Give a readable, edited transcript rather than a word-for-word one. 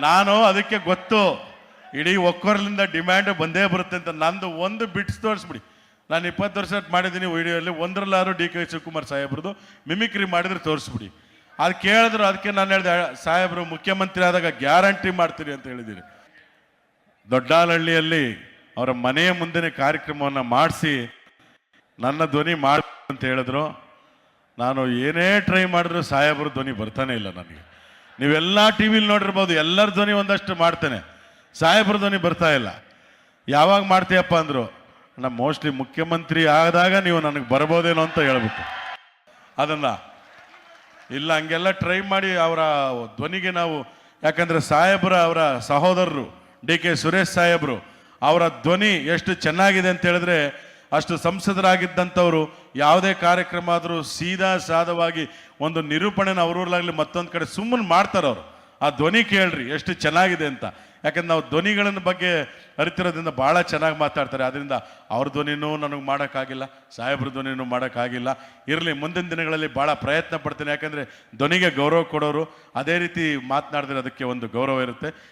ನಾನು ಅದಕ್ಕೆ ಗೊತ್ತು, ಇಡೀ ಒಕ್ಕೊರಲಿಂದ ಡಿಮ್ಯಾಂಡ್ ಬಂದೇ ಬರುತ್ತೆ ಅಂತ. ನಂದು ಒಂದು ಬಿಟ್ಸ್ ತೋರಿಸ್ಬಿಡಿ. ನಾನು 20 ವರ್ಷ ಮಾಡಿದ್ದೀನಿ ವಿಡಿಯೋಲ್ಲಿ, ಒಂದರಲ್ಲಾರು ಡಿ ಕೆ ಶಿವಕುಮಾರ್ ಸಾಹೇಬ್ರದ್ದು ಮಿಮಿಕ್ರಿ ಮಾಡಿದ್ರೆ ತೋರಿಸ್ಬಿಡಿ. ಅದು ಕೇಳಿದ್ರು, ಅದಕ್ಕೆ ನಾನು ಹೇಳಿದೆ, ಸಾಹೇಬರು ಮುಖ್ಯಮಂತ್ರಿ ಆದಾಗ ಗ್ಯಾರಂಟಿ ಮಾಡ್ತೀರಿ ಅಂತ ಹೇಳಿದ್ದೀರಿ. ದೊಡ್ಡಾಲಹಳ್ಳಿಯಲ್ಲಿ ಅವರ ಮನೆಯ ಮುಂದೆ ಕಾರ್ಯಕ್ರಮವನ್ನು ಮಾಡಿಸಿ ನನ್ನ ಧ್ವನಿ ಮಾಡಿ ಅಂತ ಹೇಳಿದ್ರು. ನಾನು ಏನೇ ಟ್ರೈ ಮಾಡಿದ್ರು ಸಾಹೇಬ್ರ ಧ್ವನಿ ಬರ್ತಾನೆ ಇಲ್ಲ ನನಗೆ. ನೀವೆಲ್ಲ ಟಿ ವಿಲಿ ನೋಡಿರ್ಬೋದು, ಎಲ್ಲರ ಧ್ವನಿ ಒಂದಷ್ಟು ಮಾಡ್ತೇನೆ, ಸಾಹೇಬ್ರ ಧ್ವನಿ ಬರ್ತಾ ಇಲ್ಲ. ಯಾವಾಗ ಮಾಡ್ತೀಯಪ್ಪ ಅಂದರು, ನಮ್ಮ ಮೋಸ್ಟ್ಲಿ ಮುಖ್ಯಮಂತ್ರಿ ಆದಾಗ ನೀವು ನನಗೆ ಬರ್ಬೋದೇನೋ ಅಂತ ಹೇಳ್ಬಿಟ್ಟು. ಅದನ್ನು ಇಲ್ಲ, ಹಂಗೆಲ್ಲ ಟ್ರೈ ಮಾಡಿ ಅವರ ಧ್ವನಿಗೆ ನಾವು, ಯಾಕಂದರೆ ಸಾಹೇಬ್ರ ಅವರ ಸಹೋದರರು ಡಿ ಕೆ ಸುರೇಶ್ ಸಾಹೇಬರು, ಅವರ ಧ್ವನಿ ಎಷ್ಟು ಚೆನ್ನಾಗಿದೆ ಅಂತ ಹೇಳಿದ್ರೆ, ಅಷ್ಟು ಸಂಸದರಾಗಿದ್ದಂಥವ್ರು ಯಾವುದೇ ಕಾರ್ಯಕ್ರಮ ಆದರೂ ಸೀದಾ ಸಾದವಾಗಿ ಒಂದು ನಿರೂಪಣೆನ ಅವ್ರೂರ್ಲಾಗಲಿ ಮತ್ತೊಂದು ಕಡೆ ಸುಮ್ಮನೆ ಮಾಡ್ತಾರೆ ಅವರು. ಆ ಧ್ವನಿ ಕೇಳ್ರಿ ಎಷ್ಟು ಚೆನ್ನಾಗಿದೆ ಅಂತ. ಯಾಕಂದ್ರೆ ನಾವು ಧ್ವನಿಗಳನ್ನ ಬಗ್ಗೆ ಅರಿತಿರೋದ್ರಿಂದ ಭಾಳ ಚೆನ್ನಾಗಿ ಮಾತಾಡ್ತಾರೆ. ಅದರಿಂದ ಅವ್ರ ಧ್ವನಿನೂ ನನಗೆ ಮಾಡೋಕ್ಕಾಗಿಲ್ಲ, ಸಾಹೇಬ್ರ ಧ್ವನಿನೂ ಮಾಡೋಕ್ಕಾಗಿಲ್ಲ. ಇರಲಿ, ಮುಂದಿನ ದಿನಗಳಲ್ಲಿ ಭಾಳ ಪ್ರಯತ್ನ ಪಡ್ತೀನಿ. ಯಾಕಂದರೆ ಧ್ವನಿಗೆ ಗೌರವ ಕೊಡೋರು, ಅದೇ ರೀತಿ ಮಾತನಾಡಿದ್ರೆ ಅದಕ್ಕೆ ಒಂದು ಗೌರವ ಇರುತ್ತೆ.